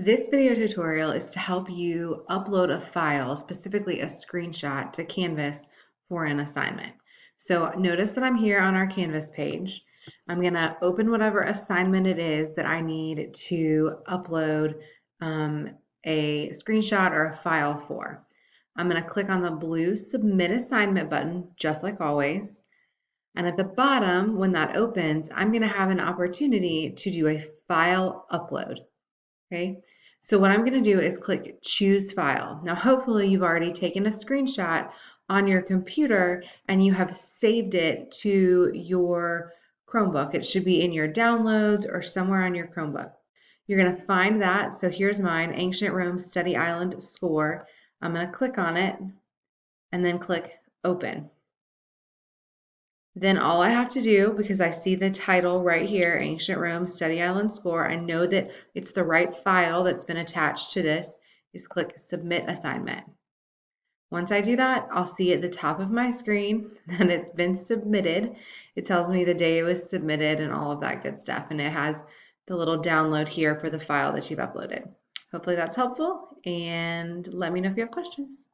This video tutorial is to help you upload a file, specifically a screenshot, to Canvas for an assignment. So notice that I'm here on our Canvas page. I'm going to open whatever assignment it is that I need to upload a screenshot or a file for. I'm going to click on the blue Submit Assignment button, just like always. And at the bottom, when that opens, I'm going to have an opportunity to do a file upload. Okay, so what I'm going to do is click Choose File. Now, hopefully you've already taken a screenshot on your computer and you have saved it to your Chromebook. It should be in your downloads or somewhere on your Chromebook. You're going to find that. So here's mine, Ancient Rome Study Island Score. I'm going to click on it and then click Open. Then all I have to do, because I see the title right here, Ancient Rome Study Island Score, I know that it's the right file that's been attached to this, is click Submit Assignment. Once I do that, I'll see at the top of my screen that it's been submitted. It tells me the day it was submitted and all of that good stuff, and it has the little download here for the file that you've uploaded. Hopefully that's helpful, and let me know if you have questions.